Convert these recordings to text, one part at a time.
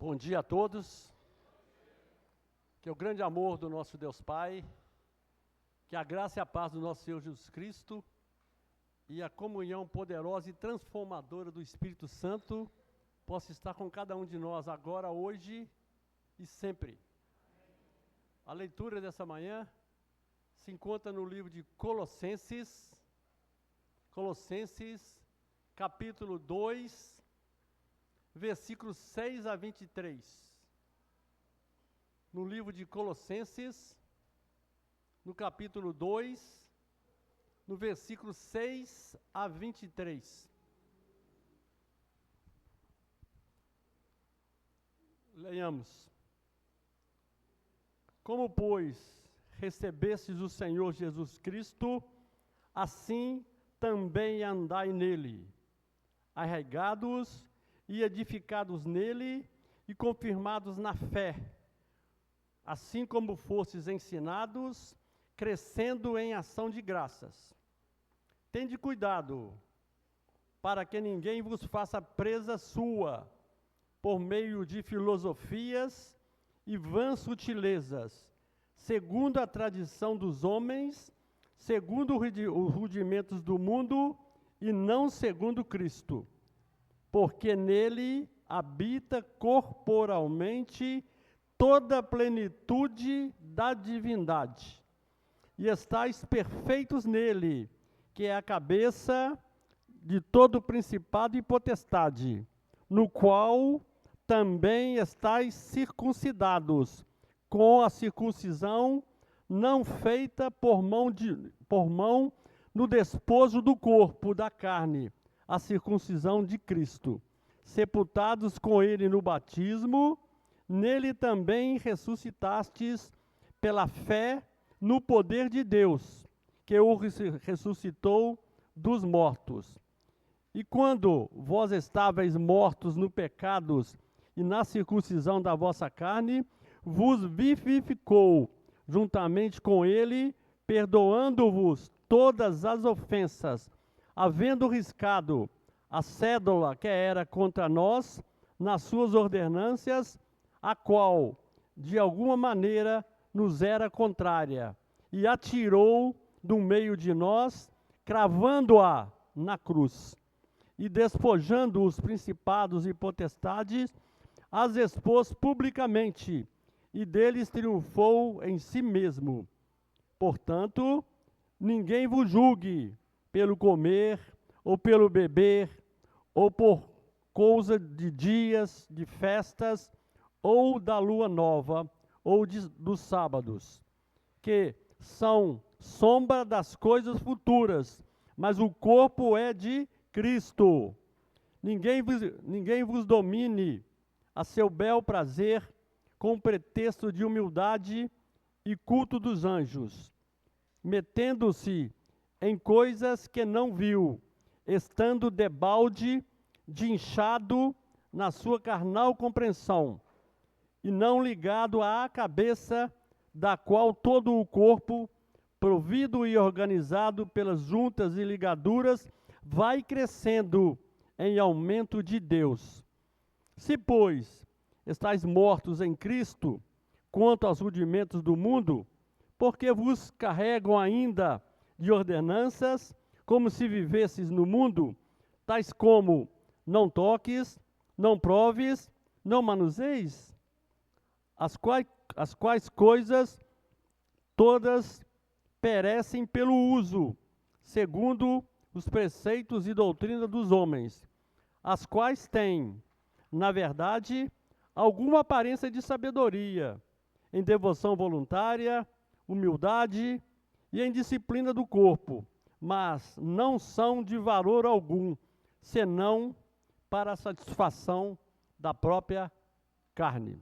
Bom dia a todos, que o grande amor do nosso Deus Pai, que a graça e a paz do nosso Senhor Jesus Cristo e a comunhão poderosa e transformadora do Espírito Santo possa estar com cada um de nós agora, hoje e sempre. A leitura dessa manhã se encontra no livro de Colossenses, capítulo 2, versículos 6 a 23. No livro de Colossenses, no capítulo 2, no versículo 6 a 23. Leiamos. Como, pois, recebestes o Senhor Jesus Cristo, assim também andai nele, arraigados e edificados nele e confirmados na fé, assim como fostes ensinados, crescendo em ação de graças. Tende cuidado, para que ninguém vos faça presa sua, por meio de filosofias e vãs sutilezas, segundo a tradição dos homens, segundo os rudimentos do mundo, e não segundo Cristo. Porque nele habita corporalmente toda a plenitude da divindade. E estáis perfeitos nele, que é a cabeça de todo principado e potestade, no qual também estáis circuncidados, com a circuncisão não feita por mão no despojo do corpo, da carne, a circuncisão de Cristo, sepultados com ele no batismo, nele também ressuscitastes pela fé no poder de Deus, que o ressuscitou dos mortos. E quando vós estáveis mortos no pecados e na circuncisão da vossa carne, vos vivificou juntamente com ele, perdoando-vos todas as ofensas, havendo riscado a cédula que era contra nós nas suas ordenâncias, a qual, de alguma maneira, nos era contrária, e atirou do meio de nós, cravando-a na cruz, e despojando os principados e potestades, as expôs publicamente, e deles triunfou em si mesmo. Portanto, ninguém vos julgue pelo comer, ou pelo beber, ou por causa de dias, de festas, ou da lua nova, ou dos sábados, que são sombra das coisas futuras, mas o corpo é de Cristo. Ninguém vos domine a seu bel prazer, com pretexto de humildade e culto dos anjos, metendo-se em coisas que não viu, estando debalde de inchado na sua carnal compreensão, e não ligado à cabeça, da qual todo o corpo, provido e organizado pelas juntas e ligaduras, vai crescendo em aumento de Deus. Se, pois, estáis mortos em Cristo, quanto aos rudimentos do mundo, porque vos carregam ainda de ordenanças, como se vivesses no mundo, tais como: não toques, não proves, não manuseis, as quais coisas todas perecem pelo uso, segundo os preceitos e doutrina dos homens, as quais têm, na verdade, alguma aparência de sabedoria, em devoção voluntária, humildade e em disciplina do corpo, mas não são de valor algum, senão para a satisfação da própria carne.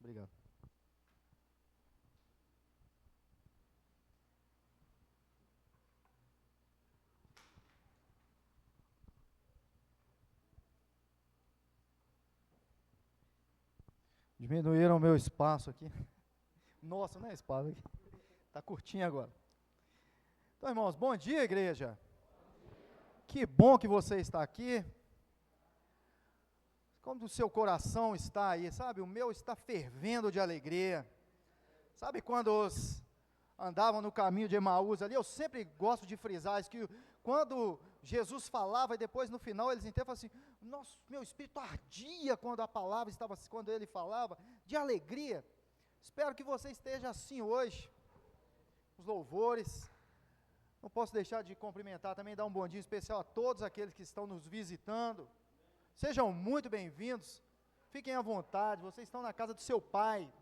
Obrigado. Diminuíram o meu espaço aqui. Nossa, não é espaço aqui. Está curtinho agora. Então, irmãos, bom dia, igreja. Que bom que você está aqui. como o seu coração está aí, sabe? O meu está fervendo de alegria. Sabe quando os andavam no caminho de Emaús ali, eu sempre gosto de frisar isso, que quando Jesus falava e depois no final eles então falam assim, nossa, meu espírito ardia quando a palavra estava, quando ele falava, de alegria. Espero que você esteja assim hoje, os louvores. Não posso deixar de cumprimentar, também dar um bom dia especial a todos aqueles que estão nos visitando. Sejam muito bem-vindos, fiquem à vontade, vocês estão na casa do seu Pai,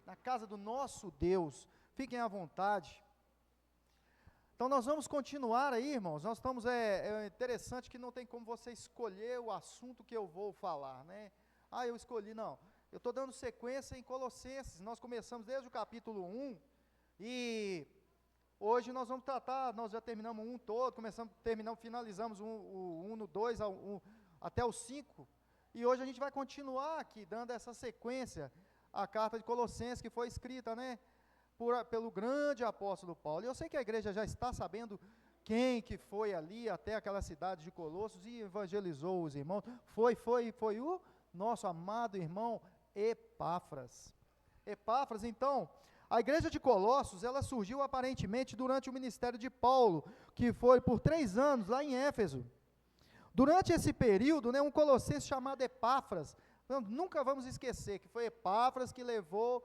na casa do nosso Deus, fiquem à vontade. Então nós vamos continuar aí, irmãos, nós estamos, é interessante que não tem como você escolher o assunto que eu vou falar, né? Eu escolhi, não, eu estou dando sequência em Colossenses, nós começamos desde o capítulo 1, e hoje nós vamos tratar, nós já terminamos um todo, finalizamos o 1 no 2, até o 5, e hoje a gente vai continuar aqui, dando essa sequência, a carta de Colossenses, que foi escrita, né, pelo grande apóstolo Paulo. E eu sei que a igreja já está sabendo quem que foi ali até aquela cidade de Colossos e evangelizou os irmãos. Foi o nosso amado irmão Epáfras. Epáfras, então, a igreja de Colossos, ela surgiu aparentemente durante o ministério de Paulo, que foi por 3 anos lá em Éfeso. Durante esse período, né, um colossense chamado Epáfras, nunca vamos esquecer que foi Epáfras que levou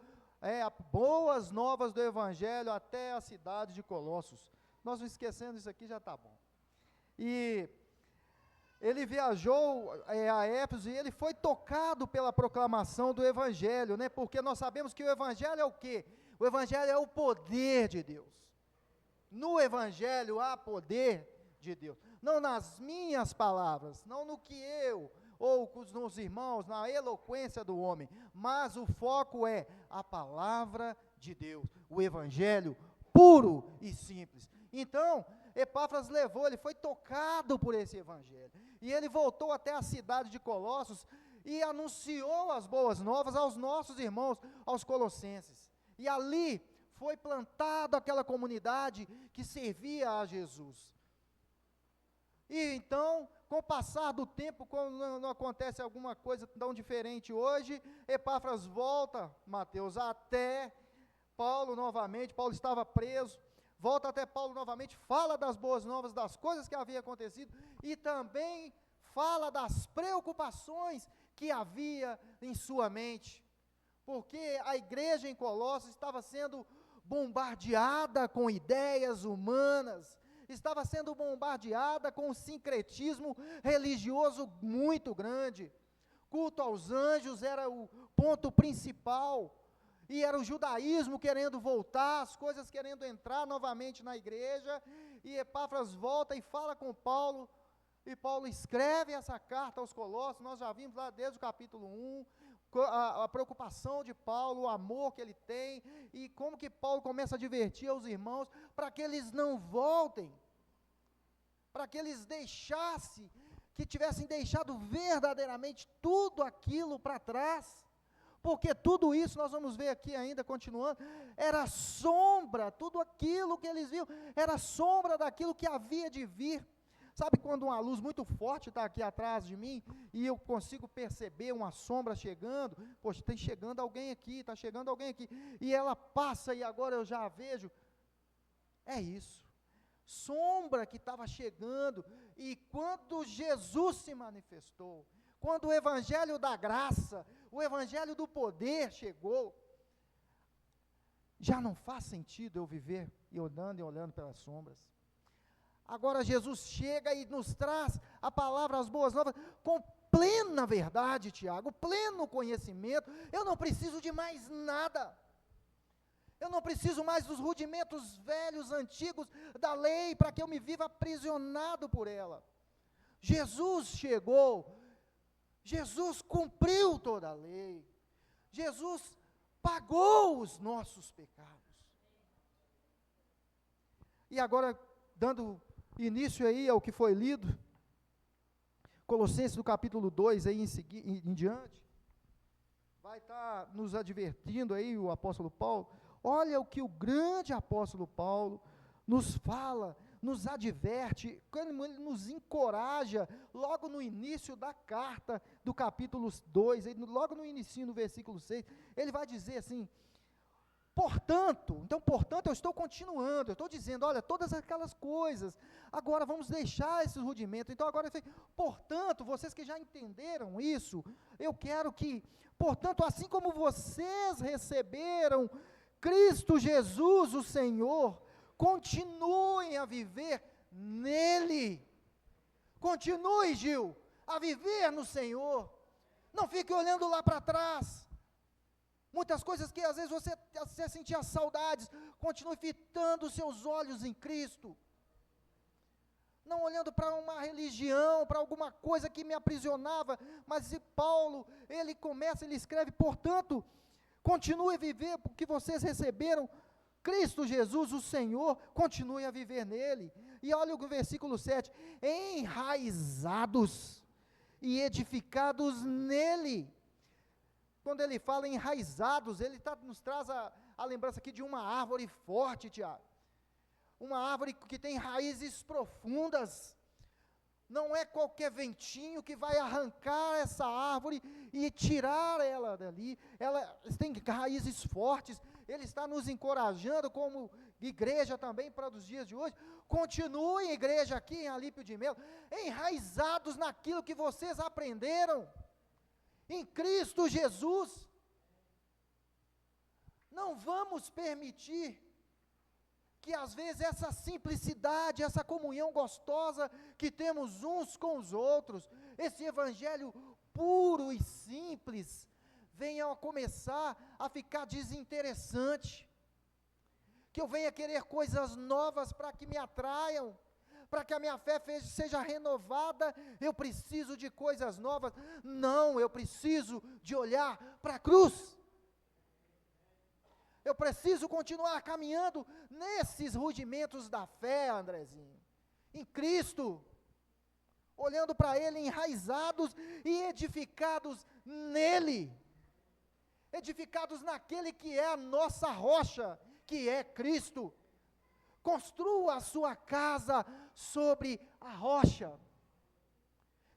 boas novas do Evangelho até a cidade de Colossos. Nós não esquecendo isso aqui, já está bom. E ele viajou a Éfeso e ele foi tocado pela proclamação do Evangelho, né? Porque nós sabemos que o Evangelho é o quê? O Evangelho é o poder de Deus. No Evangelho há poder de Deus. Não nas minhas palavras, não no que eu ou com os irmãos, na eloquência do homem, mas o foco é a palavra de Deus, o Evangelho puro e simples. Então, Epáfras ele foi tocado por esse Evangelho, e ele voltou até a cidade de Colossos, e anunciou as boas novas aos nossos irmãos, aos colossenses, e ali foi plantada aquela comunidade que servia a Jesus. E então, com o passar do tempo, quando não acontece alguma coisa tão diferente hoje, Epáfras volta, Mateus, até Paulo novamente. Paulo estava preso, volta até Paulo novamente, fala das boas novas, das coisas que haviam acontecido, e também fala das preocupações que havia em sua mente, porque a igreja em Colossos estava sendo bombardeada com ideias humanas, estava sendo bombardeada com um sincretismo religioso muito grande. Culto aos anjos era o ponto principal, e era o judaísmo querendo voltar, as coisas querendo entrar novamente na igreja, e Epáfras volta e fala com Paulo, e Paulo escreve essa carta aos Colossos. Nós já vimos lá desde o capítulo 1, a preocupação de Paulo, o amor que ele tem, e como que Paulo começa a advertir aos irmãos, para que eles não voltem, para que eles que tivessem deixado verdadeiramente tudo aquilo para trás, porque tudo isso, nós vamos ver aqui ainda, continuando, era sombra, tudo aquilo que eles viam, era sombra daquilo que havia de vir. Sabe quando uma luz muito forte está aqui atrás de mim, e eu consigo perceber uma sombra chegando, poxa, está chegando alguém aqui, e ela passa e agora eu já a vejo, é isso, sombra que estava chegando, e quando Jesus se manifestou, quando o Evangelho da graça, o Evangelho do poder chegou, já não faz sentido eu viver e olhando pelas sombras. Agora Jesus chega e nos traz a palavra, as boas novas, com plena verdade, Tiago, pleno conhecimento. Eu não preciso de mais nada. Eu não preciso mais dos rudimentos velhos, antigos da lei, para que eu me viva aprisionado por ela. Jesus chegou, Jesus cumpriu toda a lei, Jesus pagou os nossos pecados. E agora, dando início aí ao que foi lido, Colossenses no capítulo 2, aí em diante, vai estar nos advertindo aí o apóstolo Paulo. Olha o que o grande apóstolo Paulo nos fala nos adverte, quando ele nos encoraja, logo no início da carta, do capítulo 2, logo no início, no versículo 6, ele vai dizer assim, portanto, eu estou continuando, eu estou dizendo, olha, todas aquelas coisas, agora vamos deixar esses rudimentos, então agora, portanto, vocês que já entenderam isso, eu quero que, portanto, assim como vocês receberam Cristo Jesus, o Senhor, continuem a viver nele, continue, Gil, a viver no Senhor, não fique olhando lá para trás, muitas coisas que às vezes você sentia saudades, continue fitando seus olhos em Cristo, não olhando para uma religião, para alguma coisa que me aprisionava, mas se Paulo, ele escreve, portanto, continue a viver porque vocês receberam Cristo Jesus, o Senhor, continue a viver nele, e olha o versículo 7, enraizados e edificados nele. Quando ele fala enraizados, ele nos traz a lembrança aqui de uma árvore forte, Tiago, uma árvore que tem raízes profundas, não é qualquer ventinho que vai arrancar essa árvore e tirar ela dali, ela tem raízes fortes, ele está nos encorajando como igreja também para os dias de hoje, continue igreja aqui em Alípio de Melo, enraizados naquilo que vocês aprenderam, em Cristo Jesus, não vamos permitir que às vezes essa simplicidade, essa comunhão gostosa que temos uns com os outros, esse evangelho puro e simples, venha a começar a ficar desinteressante, que eu venha querer coisas novas para que me atraiam, para que a minha fé seja renovada, eu preciso de coisas novas, não, eu preciso de olhar para a cruz, eu preciso continuar caminhando nesses rudimentos da fé, Andrezinho, em Cristo, olhando para Ele, enraizados e edificados nele, edificados naquele que é a nossa rocha, que é Cristo. Construa a sua casa sobre a rocha,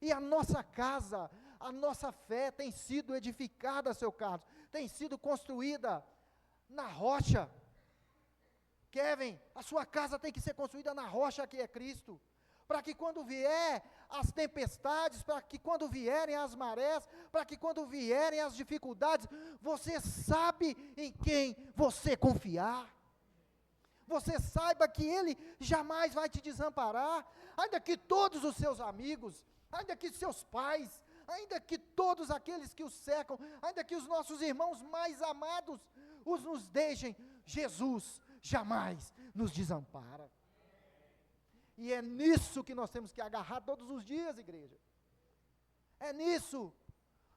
e a nossa casa, a nossa fé tem sido edificada, seu Carlos, tem sido construída na rocha. Kevin, a sua casa tem que ser construída na rocha que é Cristo, para que quando vier as tempestades, para que quando vierem as marés, para que quando vierem as dificuldades, você sabe em quem você confiar, você saiba que Ele jamais vai te desamparar, ainda que todos os seus amigos, ainda que seus pais, ainda que todos aqueles que os cercam, ainda que os nossos irmãos mais amados nos deixem, Jesus jamais nos desampara. E é nisso que nós temos que agarrar todos os dias, igreja. É nisso.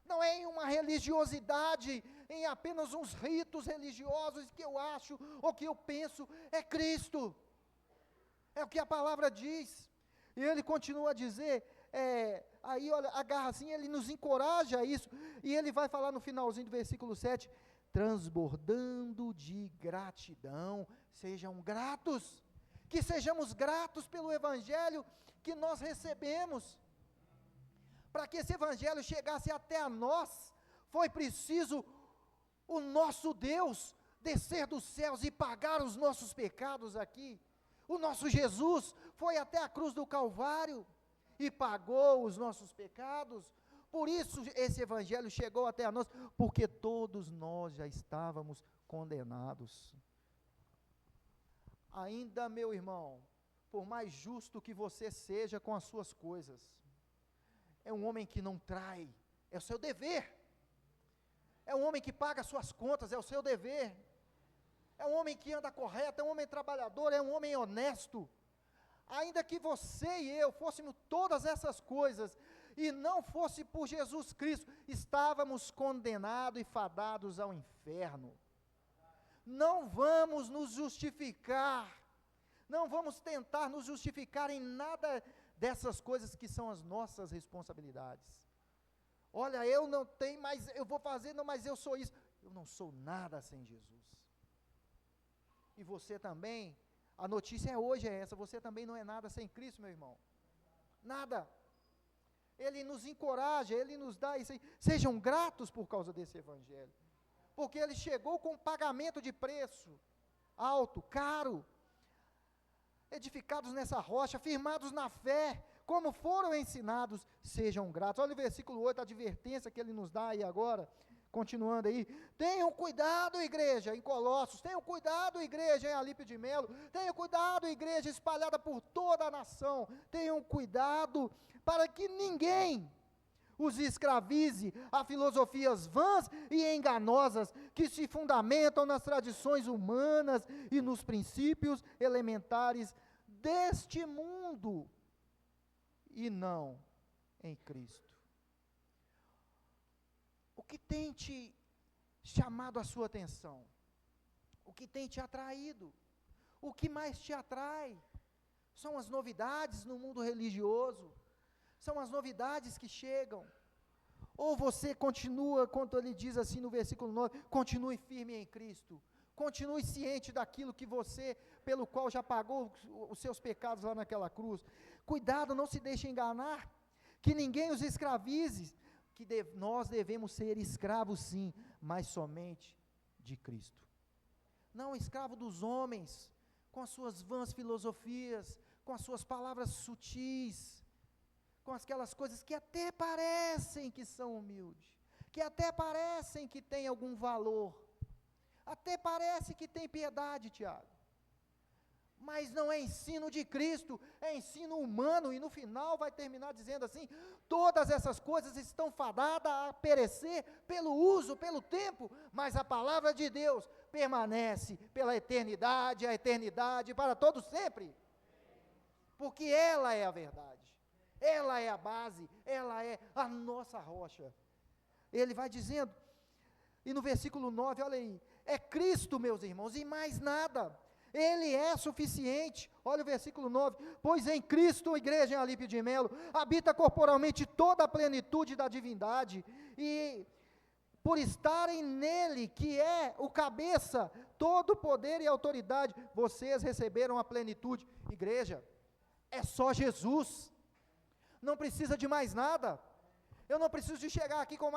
Não é em uma religiosidade, em apenas uns ritos religiosos que eu acho, ou que eu penso, é Cristo. É o que a palavra diz. E ele continua a dizer, aí olha, agarra assim, ele nos encoraja a isso, e ele vai falar no finalzinho do versículo 7, transbordando de gratidão, sejam gratos, que sejamos gratos pelo evangelho que nós recebemos. Para que esse evangelho chegasse até a nós, foi preciso o nosso Deus descer dos céus e pagar os nossos pecados aqui. O nosso Jesus foi até a cruz do Calvário e pagou os nossos pecados. Por isso esse evangelho chegou até a nós, porque todos nós já estávamos condenados. Ainda, meu irmão, por mais justo que você seja com as suas coisas, é um homem que não trai, é o seu dever. É um homem que paga as suas contas, é o seu dever. É um homem que anda correto, é um homem trabalhador, é um homem honesto. Ainda que você e eu fôssemos todas essas coisas, e não fosse por Jesus Cristo, estávamos condenados e fadados ao inferno. Não vamos nos justificar, não vamos tentar nos justificar em nada dessas coisas que são as nossas responsabilidades. Olha, eu não tenho, mas eu vou fazer, não, mas eu sou isso. Eu não sou nada sem Jesus. E você também, A notícia hoje é essa: você também não é nada sem Cristo, meu irmão. Nada. Ele nos encoraja, Ele nos dá isso aí. Sejam gratos por causa desse Evangelho, porque Ele chegou com pagamento de preço alto, caro, edificados nessa rocha, firmados na fé, como foram ensinados, sejam gratos. Olha o versículo 8, a advertência que Ele nos dá aí agora, continuando aí: tenham cuidado, igreja, em Colossos, tenham cuidado, igreja, em Alípio de Melo, tenham cuidado, igreja espalhada por toda a nação, tenham cuidado para que ninguém os escravize a filosofias vãs e enganosas, que se fundamentam nas tradições humanas e nos princípios elementares deste mundo, e não em Cristo. O que tem te chamado a sua atenção? O que tem te atraído? O que mais te atrai? São as novidades no mundo religioso? São as novidades que chegam? Ou você continua, quando ele diz assim no versículo 9, continue firme em Cristo, continue ciente daquilo que você, pelo qual já pagou os seus pecados lá naquela cruz. Cuidado, não se deixe enganar, que ninguém os escravize, que nós devemos ser escravos sim, mas somente de Cristo. Não escravo dos homens, com as suas vãs filosofias, com as suas palavras sutis, com aquelas coisas que até parecem que são humildes, que até parecem que têm algum valor, até parece que tem piedade, Tiago, mas não é ensino de Cristo, é ensino humano, e no final vai terminar dizendo assim: todas essas coisas estão fadadas a perecer pelo uso, pelo tempo, mas a palavra de Deus permanece pela eternidade, a eternidade para todo sempre, porque ela é a verdade. Ela é a base, ela é a nossa rocha. Ele vai dizendo, e no versículo 9, olha aí: é Cristo, meus irmãos, e mais nada. Ele é suficiente. Olha o versículo 9: pois em Cristo, igreja em Alípio de Melo, habita corporalmente toda a plenitude da divindade, e por estarem nele, que é o cabeça, todo o poder e autoridade, vocês receberam a plenitude. Igreja, é só Jesus. Não precisa de mais nada. Eu não preciso de chegar aqui com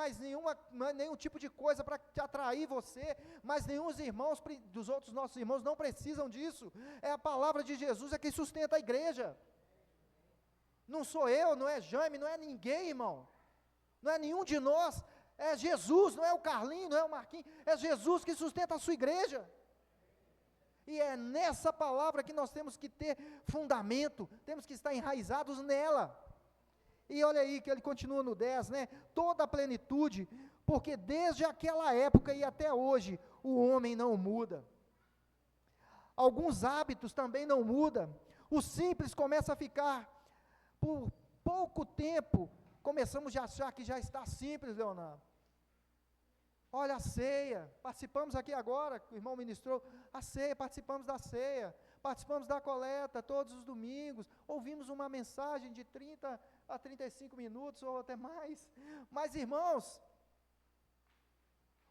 nenhum tipo de coisa para te atrair você, mas nenhum dos outros nossos irmãos não precisam disso. É a palavra de Jesus é que sustenta a igreja. Não sou eu, não é Jaime, não é ninguém, irmão. Não é nenhum de nós, é Jesus, não é o Carlinho, não é o Marquinhos, é Jesus que sustenta a sua igreja. E é nessa palavra que nós temos que ter fundamento, temos que estar enraizados nela. E olha aí que ele continua no 10, né? Toda a plenitude, porque desde aquela época e até hoje, o homem não muda. Alguns hábitos também não mudam. O simples começa a ficar, por pouco tempo, começamos a achar que já está simples, Leonardo. Olha a ceia, participamos aqui agora, o irmão ministrou a ceia, participamos da ceia, participamos da coleta todos os domingos, ouvimos uma mensagem de 30 a 35 minutos ou até mais. Mas irmãos,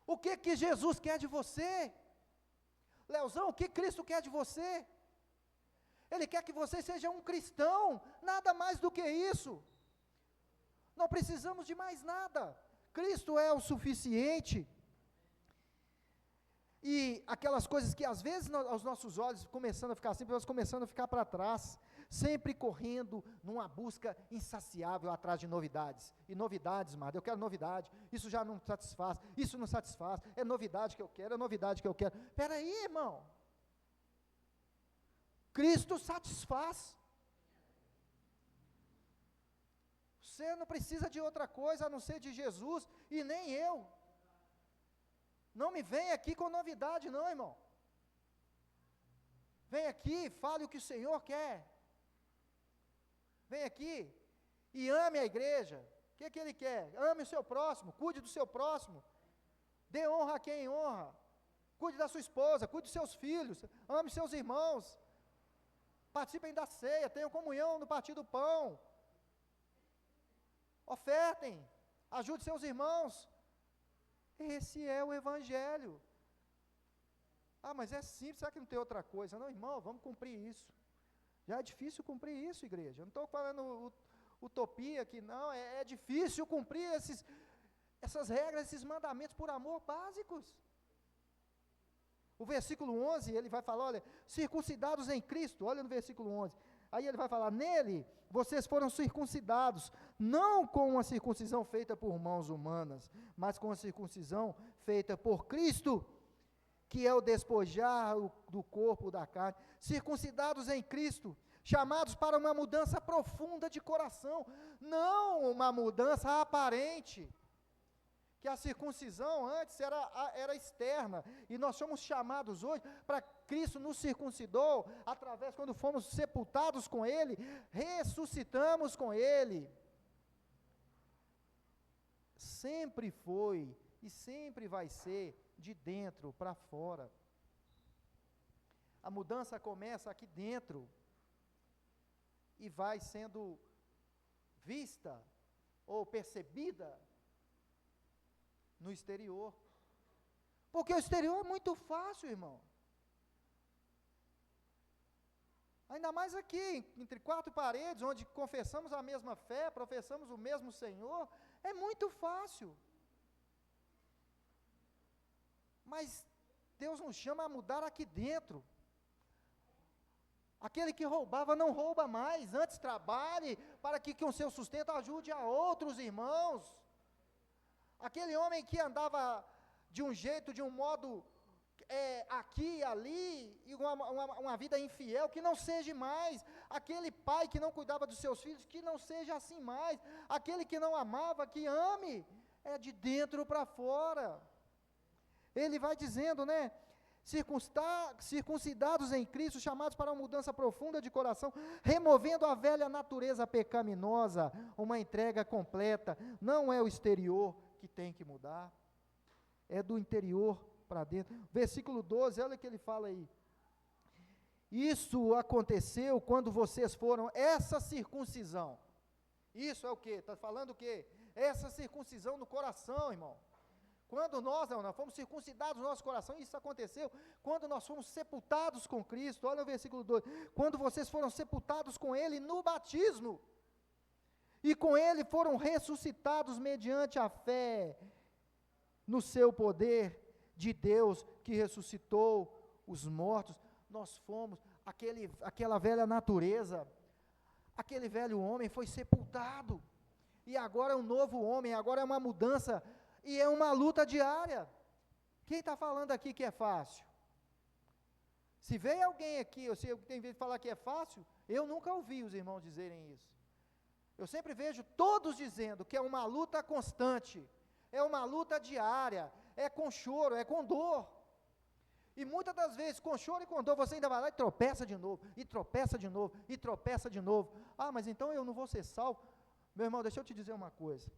o que Jesus quer de você? Leozão, o que Cristo quer de você? Ele quer que você seja um cristão, nada mais do que isso. Não precisamos de mais nada. Cristo é o suficiente. E aquelas coisas que às vezes aos nossos olhos começando a ficar assim, nós começando a ficar para trás, sempre correndo numa busca insaciável atrás de novidades. E novidades, Marta, eu quero novidade, isso já não satisfaz, isso não satisfaz, é novidade que eu quero, é novidade que eu quero. Espera aí, irmão. Cristo satisfaz. Você não precisa de outra coisa a não ser de Jesus, e nem eu. Não me venha aqui com novidade não, irmão. Vem aqui, fale o que o Senhor quer. Vem aqui e ame a igreja. O que Ele quer? Ame o seu próximo, cuide do seu próximo. Dê honra a quem honra. Cuide da sua esposa, cuide dos seus filhos, ame seus irmãos. Participem da ceia, tenham comunhão no partir do pão. Ofertem, ajude seus irmãos. Esse é o Evangelho. Ah, mas é simples, será que não tem outra coisa? Não, irmão, vamos cumprir isso. Já é difícil cumprir isso, igreja. Eu não estou falando utopia aqui, não. É difícil cumprir essas regras, esses mandamentos por amor básicos. O versículo 11, ele vai falar, olha, circuncidados em Cristo, olha no versículo 11. Aí ele vai falar, nele vocês foram circuncidados, não com uma circuncisão feita por mãos humanas, mas com a circuncisão feita por Cristo, que é o despojar do corpo da carne, circuncidados em Cristo, chamados para uma mudança profunda de coração, não uma mudança aparente, que a circuncisão antes era externa, e nós somos chamados hoje, para Cristo nos circuncidou, através, quando fomos sepultados com Ele, ressuscitamos com Ele, sempre foi, e sempre vai ser, de dentro para fora. A mudança começa aqui dentro e vai sendo vista ou percebida no exterior. Porque o exterior é muito fácil, irmão. Ainda mais aqui, entre quatro paredes, onde confessamos a mesma fé, professamos o mesmo Senhor, é muito fácil. Mas Deus nos chama a mudar aqui dentro. Aquele que roubava não rouba mais, antes trabalhe para que com o seu sustento ajude a outros irmãos. Aquele homem que andava de um jeito, de um modo, aqui e ali, e uma vida infiel, que não seja mais. Aquele pai que não cuidava dos seus filhos, que não seja assim mais. Aquele que não amava, que ame. É de dentro para fora. Ele vai dizendo, né, circuncidados em Cristo, chamados para uma mudança profunda de coração, removendo a velha natureza pecaminosa, uma entrega completa. Não é o exterior que tem que mudar, é do interior para dentro. Versículo 12, olha o que ele fala aí. Isso aconteceu quando vocês foram, essa circuncisão, isso é o quê? Está falando o quê? Essa circuncisão no coração, irmão. Quando nós fomos circuncidados no nosso coração, isso aconteceu quando nós fomos sepultados com Cristo, olha o versículo 2, quando vocês foram sepultados com Ele no batismo, e com Ele foram ressuscitados mediante a fé, no seu poder de Deus, que ressuscitou os mortos. Nós fomos, aquela velha natureza, aquele velho homem foi sepultado, e agora é um novo homem, agora é uma mudança, e é uma luta diária. Quem está falando aqui que é fácil? Se veio alguém aqui, ou se tem vez de falar que é fácil, eu nunca ouvi os irmãos dizerem isso. Eu sempre vejo todos dizendo que é uma luta constante, é uma luta diária, é com choro, é com dor. E muitas das vezes, com choro e com dor, você ainda vai lá e tropeça de novo, e tropeça de novo, e tropeça de novo. Ah, mas então eu não vou ser salvo. Meu irmão, deixa eu te dizer uma coisa.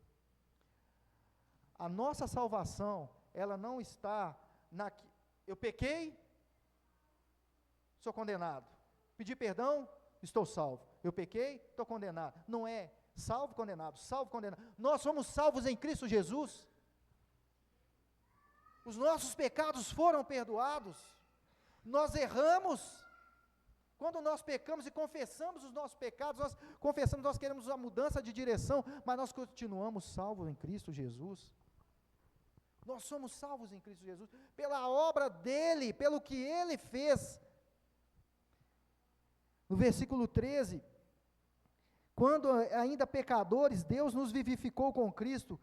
A nossa salvação, ela não está eu pequei, sou condenado. Pedi perdão, estou salvo. Eu pequei, estou condenado. Não é salvo, condenado, salvo, condenado. Nós somos salvos em Cristo Jesus. Os nossos pecados foram perdoados. Nós erramos. Quando nós pecamos e confessamos os nossos pecados, nós confessamos, nós queremos uma mudança de direção, mas nós continuamos salvos em Cristo Jesus. Nós somos salvos em Cristo Jesus, pela obra dEle, pelo que Ele fez. No versículo 13, quando ainda pecadores, Deus nos vivificou com Cristo,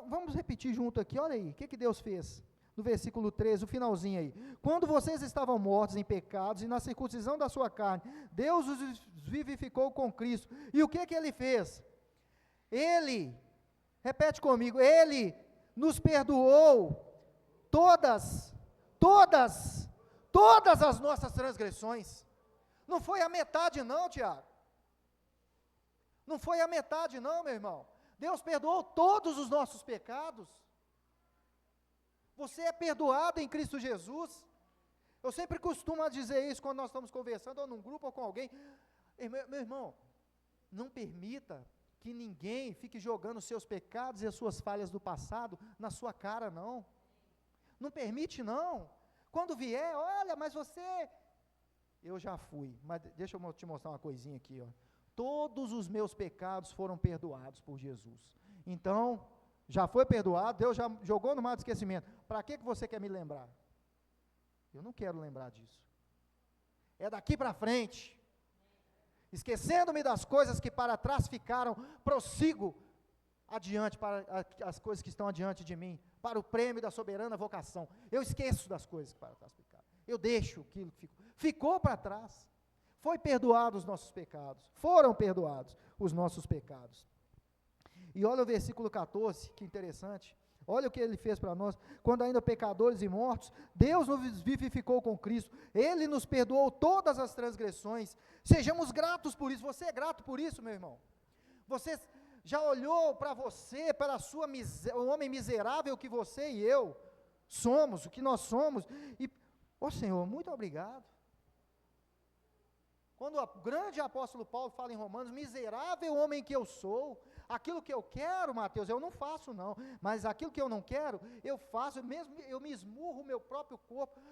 vamos repetir junto aqui, olha aí, o que Deus fez? No versículo 13, o finalzinho aí. Quando vocês estavam mortos em pecados e na circuncisão da sua carne, Deus os vivificou com Cristo. E o que Ele fez? Ele, repete comigo, Ele nos perdoou todas as nossas transgressões. Não foi a metade não, Tiago. Não foi a metade não, meu irmão. Deus perdoou todos os nossos pecados. Você é perdoado em Cristo Jesus. Eu sempre costumo dizer isso quando nós estamos conversando, ou num grupo, ou com alguém. Meu irmão, não permita que ninguém fique jogando os seus pecados e as suas falhas do passado na sua cara, não. Não permite, não. Quando vier, olha, mas você... Eu já fui, mas deixa eu te mostrar uma coisinha aqui, ó. Todos os meus pecados foram perdoados por Jesus. Então, já foi perdoado, Deus já jogou no mar do esquecimento. Para que você quer me lembrar? Eu não quero lembrar disso. É daqui para frente. Esquecendo-me das coisas que para trás ficaram, prossigo adiante para as coisas que estão adiante de mim, para o prêmio da soberana vocação. Eu esqueço das coisas que para trás ficaram. Eu deixo aquilo que ficou para trás. Foi perdoado os nossos pecados. Foram perdoados os nossos pecados. E olha o versículo 14, que interessante. Olha o que ele fez para nós. Quando ainda pecadores e mortos, Deus nos vivificou com Cristo. Ele nos perdoou todas as transgressões. Sejamos gratos por isso. Você é grato por isso, meu irmão? Você já olhou para você, para o homem miserável que você e eu somos, o que nós somos, e, Senhor, muito obrigado. Quando o grande apóstolo Paulo fala em Romanos, miserável homem que eu sou, aquilo que eu quero, Mateus, eu não faço não, mas aquilo que eu não quero, eu faço, mesmo eu me esmurro o meu próprio corpo,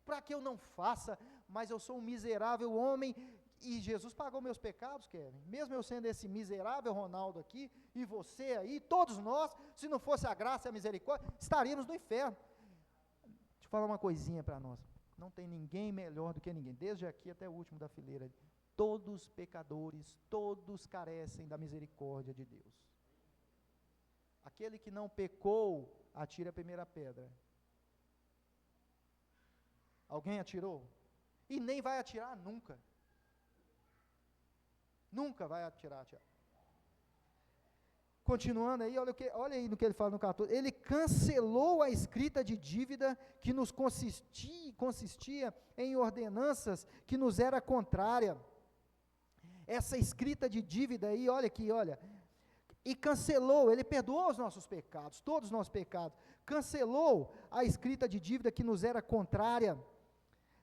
para que eu não faça, mas eu sou um miserável homem, e Jesus pagou meus pecados, Kevin, mesmo eu sendo esse miserável Ronaldo aqui, e você aí, todos nós, se não fosse a graça e a misericórdia, estaríamos no inferno. Deixa eu falar uma coisinha para nós. Não tem ninguém melhor do que ninguém, desde aqui até o último da fileira. Todos pecadores, todos carecem da misericórdia de Deus. Aquele que não pecou, atira a primeira pedra. Alguém atirou? E nem vai atirar nunca. Nunca vai atirar. Continuando aí, olha aí no que ele fala no 14, ele cancelou a escrita de dívida que nos consistia em ordenanças que nos era contrária. Essa escrita de dívida aí, olha aqui, olha, e cancelou, ele perdoou os nossos pecados, todos os nossos pecados, cancelou a escrita de dívida que nos era contrária,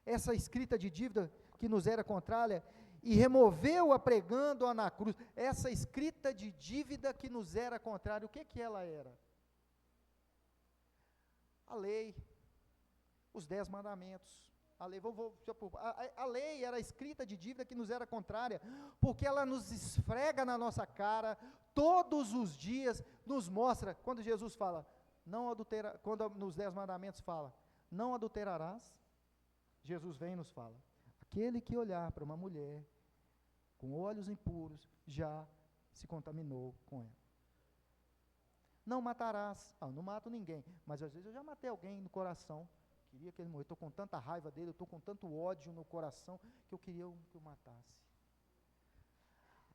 essa escrita de dívida que nos era contrária, e removeu-a pregando-a na cruz. Essa escrita de dívida que nos era contrária, o que ela era? A lei, os 10 mandamentos. A lei, a lei era a escrita de dívida que nos era contrária, porque ela nos esfrega na nossa cara, todos os dias, nos mostra, quando Jesus fala, não adultera, quando nos 10 mandamentos fala, não adulterarás, Jesus vem e nos fala, aquele que olhar para uma mulher com olhos impuros, já se contaminou com ela. Não matarás. Não mato ninguém, mas às vezes eu já matei alguém no coração, queria que ele morresse, estou com tanta raiva dele, eu estou com tanto ódio no coração, que eu queria que eu matasse.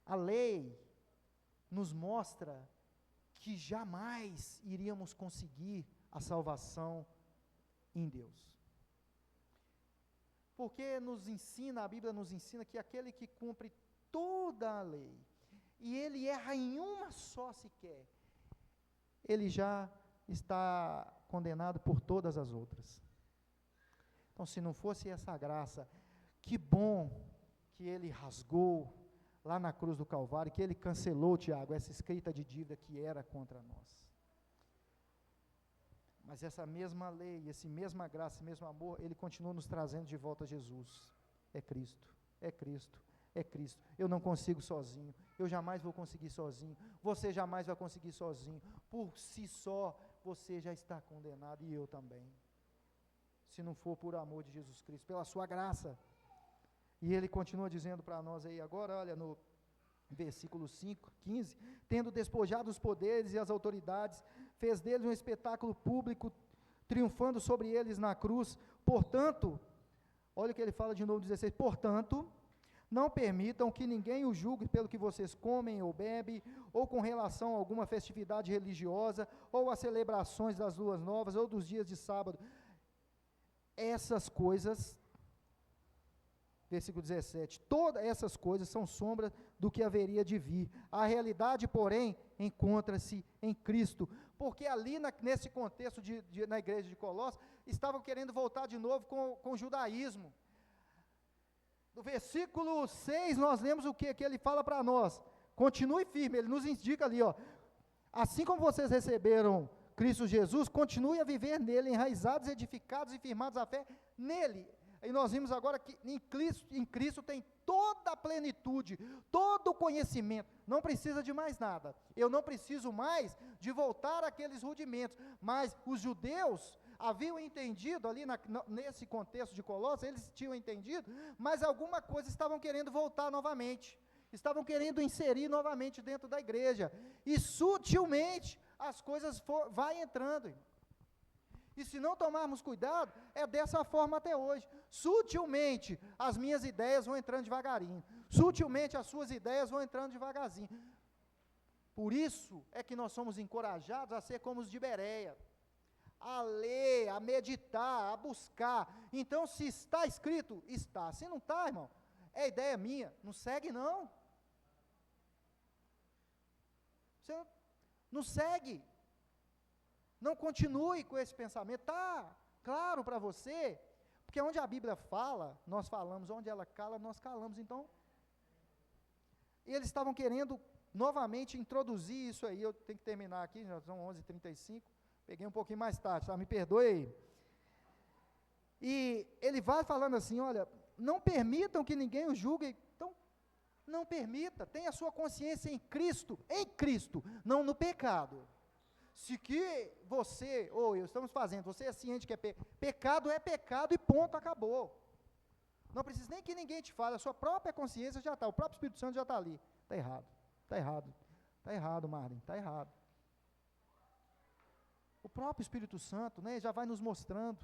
A lei nos mostra que jamais iríamos conseguir a salvação em Deus. Porque nos ensina, a Bíblia nos ensina que aquele que cumpre toda a lei, e ele erra em uma só sequer, ele já está condenado por todas as outras. Então, se não fosse essa graça, que bom que ele rasgou lá na cruz do Calvário, que ele cancelou, Tiago, essa escrita de dívida que era contra nós. Mas essa mesma lei, essa mesma graça, esse mesmo amor, ele continua nos trazendo de volta a Jesus. É Cristo, é Cristo, é Cristo. Eu não consigo sozinho, eu jamais vou conseguir sozinho, você jamais vai conseguir sozinho. Por si só, você já está condenado e eu também. Se não for por amor de Jesus Cristo, pela sua graça. E ele continua dizendo para nós aí agora, olha no versículo 15, tendo despojado os poderes e as autoridades, fez deles um espetáculo público, triunfando sobre eles na cruz. Portanto, olha o que ele fala de novo, 16, portanto, não permitam que ninguém o julgue pelo que vocês comem ou bebem, ou com relação a alguma festividade religiosa, ou a celebrações das luas novas, ou dos dias de sábado. Essas coisas, versículo 17, todas essas coisas são sombras do que haveria de vir. A realidade, porém, encontra-se em Cristo. Porque ali, nesse contexto na igreja de Colossos, estavam querendo voltar de novo com o judaísmo. No versículo 6, nós lemos o que ele fala para nós? continue firme, ele nos indica ali, ó, assim como vocês receberam Cristo Jesus, continue a viver nele, enraizados, edificados e firmados a fé nele. E nós vimos agora que em Cristo tem toda a plenitude, todo o conhecimento, não precisa de mais nada. Eu não preciso mais de voltar àqueles rudimentos, mas os judeus haviam entendido ali, nesse contexto de Colossos, eles tinham entendido, mas alguma coisa estavam querendo voltar novamente, estavam querendo inserir novamente dentro da igreja, e sutilmente as coisas vai entrando, irmão. E se não tomarmos cuidado, é dessa forma até hoje. Sutilmente, as minhas ideias vão entrando devagarinho. Sutilmente, as suas ideias vão entrando devagarzinho. Por isso é que nós somos encorajados a ser como os de Bereia, a ler, a meditar, a buscar. Então, se está escrito, está. Se não está, irmão, é ideia minha, não segue não. Você não segue. Não continue com esse pensamento, está claro para você, porque onde a Bíblia fala, nós falamos, onde ela cala, nós calamos. Então, eles estavam querendo novamente introduzir isso aí. Eu tenho que terminar aqui, já são 11h35, peguei um pouquinho mais tarde, tá? Me perdoe aí. E ele vai falando assim, olha, não permitam que ninguém o julgue. Então, não permita, tenha a sua consciência em Cristo, não no pecado. Se que você, ou eu estamos fazendo, você é ciente que é pecado é pecado e ponto, acabou. Não precisa nem que ninguém te fale, a sua própria consciência já está, o próprio Espírito Santo já está ali. Está errado, está errado, está errado, Marlin, está errado. O próprio Espírito Santo, né, já vai nos mostrando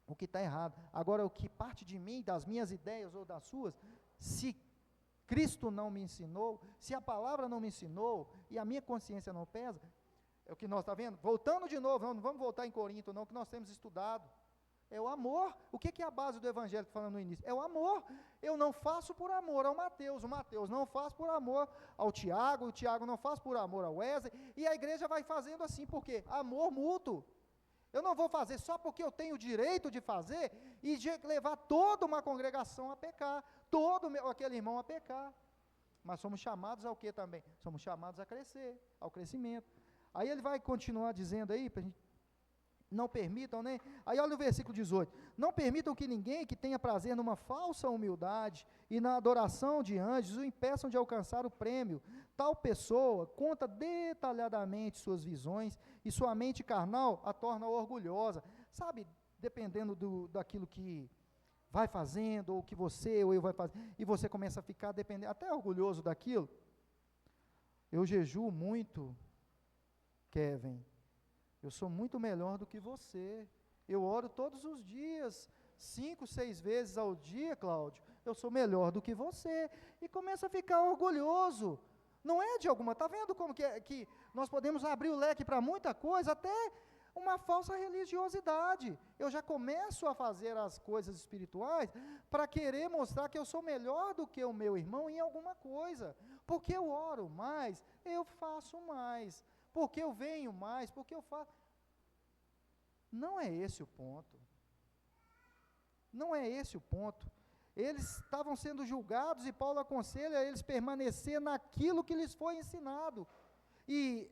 o que está errado. Agora, o que parte de mim, das minhas ideias ou das suas, se Cristo não me ensinou, se a palavra não me ensinou, e a minha consciência não pesa, é o que nós estamos vendo, voltando de novo, não vamos voltar em Corinto não, que nós temos estudado, é o amor. O que é a base do evangelho que falando no início? É o amor. Eu não faço por amor ao Mateus, o Mateus não faz por amor ao Tiago, o Tiago não faz por amor ao Wesley, e a igreja vai fazendo assim, por quê? Amor mútuo. Eu não vou fazer só porque eu tenho o direito de fazer, e de levar toda uma congregação a pecar, aquele irmão a pecar, mas somos chamados ao que também? Somos chamados a crescer, ao crescimento. Aí ele vai continuar dizendo aí, para a gente, não permitam, né? Aí olha o versículo 18, não permitam que ninguém que tenha prazer numa falsa humildade e na adoração de anjos o impeçam de alcançar o prêmio. Tal pessoa conta detalhadamente suas visões e sua mente carnal a torna orgulhosa. Sabe, dependendo daquilo que vai fazendo, ou que você ou eu vai fazer, e você começa a ficar dependendo, até orgulhoso daquilo. Eu jejuo muito, Kevin, eu sou muito melhor do que você, eu oro todos os dias, 5, 6 vezes ao dia, Cláudio, eu sou melhor do que você, e começa a ficar orgulhoso, não é de alguma, está vendo como que nós podemos abrir o leque para muita coisa, até uma falsa religiosidade, eu já começo a fazer as coisas espirituais, para querer mostrar que eu sou melhor do que o meu irmão em alguma coisa, porque eu oro mais, eu faço mais, porque eu venho mais, porque eu faço. Não é esse o ponto. Não é esse o ponto. Eles estavam sendo julgados e Paulo aconselha eles permanecer naquilo que lhes foi ensinado. E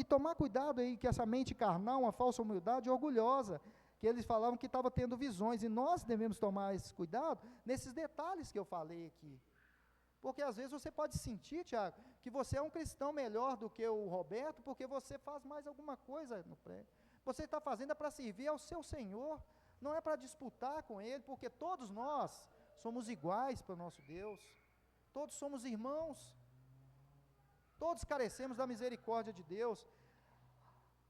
tomar cuidado aí que essa mente carnal, uma falsa humildade orgulhosa, que eles falavam que estava tendo visões, e nós devemos tomar esse cuidado nesses detalhes que eu falei aqui. Porque às vezes você pode sentir, Tiago, que você é um cristão melhor do que o Roberto, porque você faz mais alguma coisa no prédio. Você está fazendo para servir ao seu Senhor, não é para disputar com Ele, porque todos nós somos iguais para o nosso Deus, todos somos irmãos, todos carecemos da misericórdia de Deus.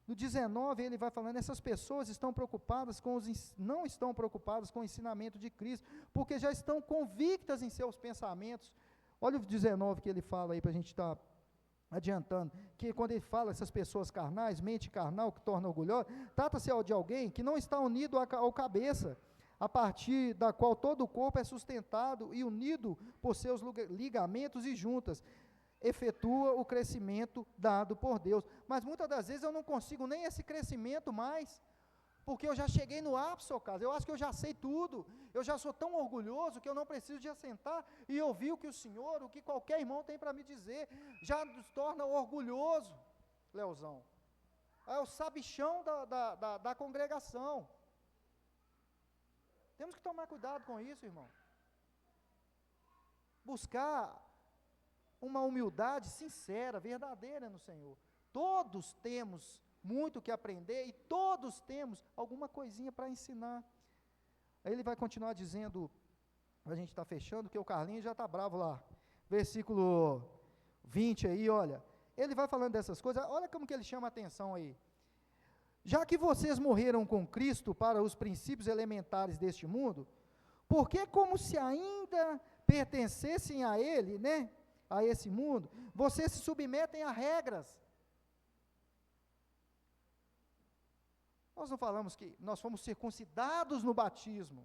No 19 ele vai falando, essas pessoas estão preocupadas não estão preocupadas com o ensinamento de Cristo, porque já estão convictas em seus pensamentos. Olha o 19 que ele fala aí, para a gente estar adiantando, que quando ele fala essas pessoas carnais, mente carnal, que torna orgulhosa, trata-se de alguém que não está unido ao cabeça, a partir da qual todo o corpo é sustentado e unido por seus ligamentos e juntas, efetua o crescimento dado por Deus. Mas muitas das vezes eu não consigo nem esse crescimento mais, porque eu já cheguei no ápice, ô Carlos, eu acho que eu já sei tudo, eu já sou tão orgulhoso que eu não preciso de assentar e ouvir o que o senhor, o que qualquer irmão tem para me dizer, já nos torna orgulhoso, Leozão. É o sabichão da congregação. Temos que tomar cuidado com isso, irmão. Buscar uma humildade sincera, verdadeira no Senhor. Todos temos muito que aprender e todos temos alguma coisinha para ensinar. Aí ele vai continuar dizendo, a gente está fechando, que o Carlinhos já está bravo lá. Versículo 20 aí, olha. Ele vai falando dessas coisas, olha como que ele chama a atenção aí. Já que vocês morreram com Cristo para os princípios elementares deste mundo, porque como se ainda pertencessem a ele, né, a esse mundo, vocês se submetem a regras. Nós não falamos que nós fomos circuncidados no batismo,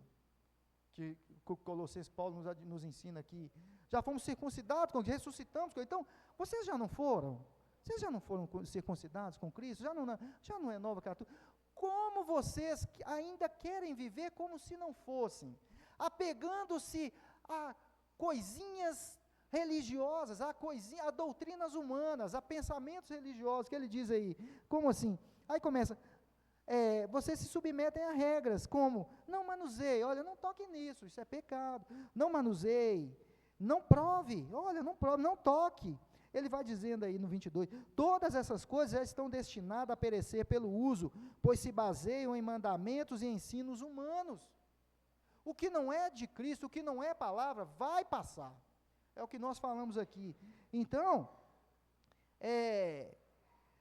que Colossenses Paulo nos ensina aqui. Já fomos circuncidados, ressuscitamos. Então, vocês já não foram? Vocês já não foram circuncidados com Cristo? Já não é nova criatura? Como vocês ainda querem viver como se não fossem? Apegando-se a coisinhas religiosas, a doutrinas humanas, a pensamentos religiosos, que ele diz aí. Como assim? Aí começa, vocês se submetem a regras, como, não manuseie, olha, não toque nisso, isso é pecado. Não manuseie, não prove, olha, não prove, não toque. Ele vai dizendo aí no 22, todas essas coisas já estão destinadas a perecer pelo uso, pois se baseiam em mandamentos e ensinos humanos. O que não é de Cristo, o que não é palavra, vai passar. É o que nós falamos aqui. Então,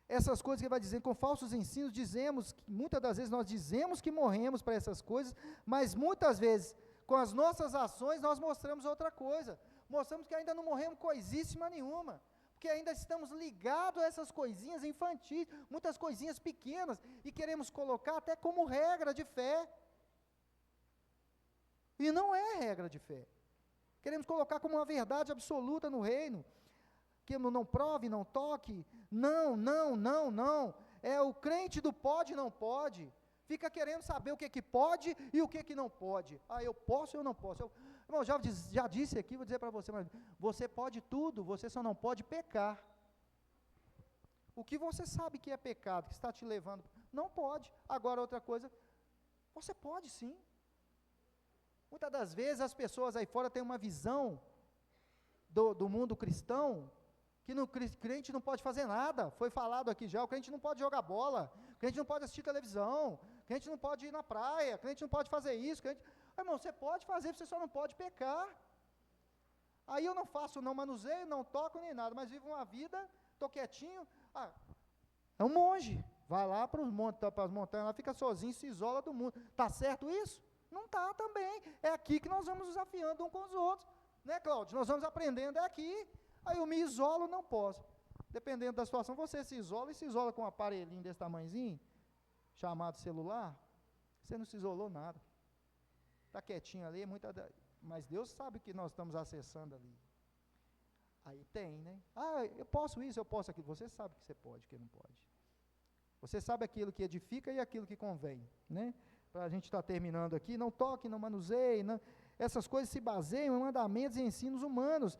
essas coisas que ele vai dizendo, com falsos ensinos, muitas das vezes nós dizemos que morremos para essas coisas, mas muitas vezes, com as nossas ações, nós mostramos outra coisa. Mostramos que ainda não morremos coisíssima nenhuma, porque ainda estamos ligados a essas coisinhas infantis, muitas coisinhas pequenas, e queremos colocar até como regra de fé. E não é regra de fé. Queremos colocar como uma verdade absoluta no reino, que não prove, não toque, não. É o crente do pode e não pode. Fica querendo saber o que pode e o que não pode. Eu posso ou eu não posso. Irmão, já disse aqui, vou dizer para você, mas você pode tudo, você só não pode pecar. O que você sabe que é pecado, que está te levando, não pode. Agora, outra coisa, você pode sim. Muitas das vezes as pessoas aí fora têm uma visão do mundo cristão, que o crente não pode fazer nada, foi falado aqui já, o crente não pode jogar bola, o crente não pode assistir televisão, o crente não pode ir na praia, o crente não pode fazer isso, irmão, você pode fazer, você só não pode pecar. Aí eu não faço, não manuseio, não toco nem nada, mas vivo uma vida, estou quietinho, é um monge, vai lá para as montanhas, lá fica sozinho, se isola do mundo, está certo isso? Não está também, é aqui que nós vamos desafiando uns com os outros, né, Cláudio? Nós vamos aprendendo, é aqui. Aí eu me isolo, não posso. Dependendo da situação, você se isola e se isola com um aparelhinho desse tamanhozinho, chamado celular, você não se isolou nada. Está quietinho ali, mas Deus sabe o que nós estamos acessando ali. Aí tem, né? Eu posso isso, eu posso aquilo. Você sabe que você pode, que não pode. Você sabe aquilo que edifica e aquilo que convém, né? Para a gente estar terminando aqui, não toque, não manuseie, essas coisas se baseiam em mandamentos e ensinos humanos.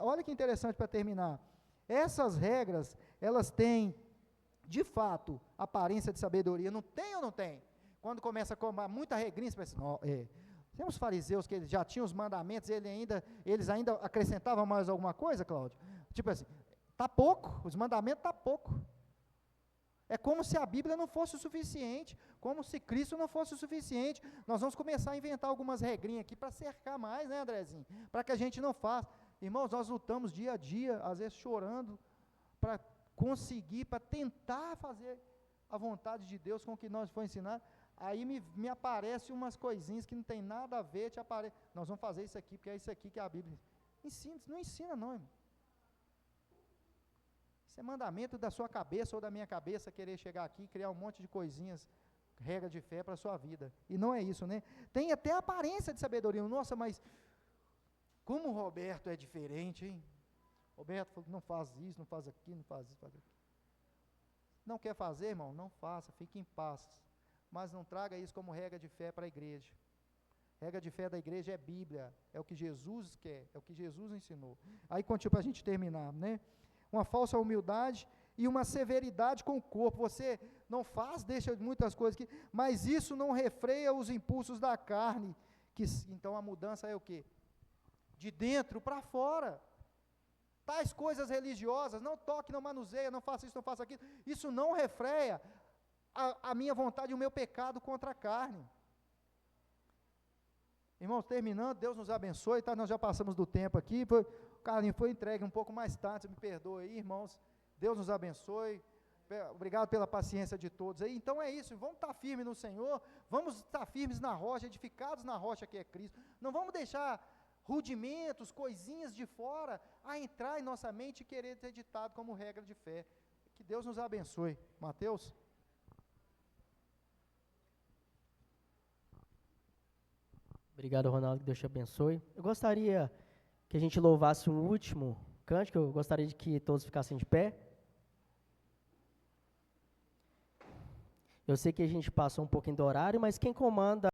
Olha que interessante para terminar, essas regras, elas têm, de fato, aparência de sabedoria, não tem ou não tem? Quando começa a comer muita regrinha, você pensa, tem uns fariseus que eles já tinham os mandamentos, eles ainda acrescentavam mais alguma coisa, Cláudio? Tipo assim, está pouco, os mandamentos está pouco. É como se a Bíblia não fosse o suficiente, como se Cristo não fosse o suficiente. Nós vamos começar a inventar algumas regrinhas aqui para cercar mais, né, Andrezinho? Para que a gente não faça. Irmãos, nós lutamos dia a dia, às vezes chorando, para conseguir, para tentar fazer a vontade de Deus com o que nós foi ensinar. Aí me aparecem umas coisinhas que não tem nada a ver, nós vamos fazer isso aqui, porque é isso aqui que a Bíblia ensina. Não ensina não, irmão. Isso é mandamento da sua cabeça ou da minha cabeça, querer chegar aqui e criar um monte de coisinhas, regra de fé para a sua vida. E não é isso, né? Tem até aparência de sabedoria. Nossa, mas como o Roberto é diferente, hein? Roberto falou, não faz isso, não faz aquilo, não faz isso, faz aquilo. Não quer fazer, irmão? Não faça, fique em paz. mas não traga isso como regra de fé para a igreja. Regra de fé da igreja é Bíblia, é o que Jesus quer, é o que Jesus ensinou. Aí continua para a gente terminar, né? Uma falsa humildade e uma severidade com o corpo. Você não faz, deixa muitas coisas aqui, mas isso não refreia os impulsos da carne. Então a mudança é o quê? De dentro para fora. Tais coisas religiosas, não toque, não manuseia, não faça isso, não faça aquilo, isso não refreia a minha vontade e o meu pecado contra a carne. Irmãos, terminando, Deus nos abençoe, tá? Nós já passamos do tempo aqui, o Carlinhos foi entregue um pouco mais tarde, você me perdoa aí, irmãos, Deus nos abençoe, obrigado pela paciência de todos aí. Então é isso, vamos estar firmes no Senhor, vamos estar firmes na rocha, edificados na rocha que é Cristo, não vamos deixar rudimentos, coisinhas de fora, a entrar em nossa mente e querer ser ditado como regra de fé. Que Deus nos abençoe. Mateus? Obrigado, Ronaldo, que Deus te abençoe. Eu gostaria que a gente louvasse um último cântico, eu gostaria de que todos ficassem de pé. Eu sei que a gente passou um pouquinho do horário, mas quem comanda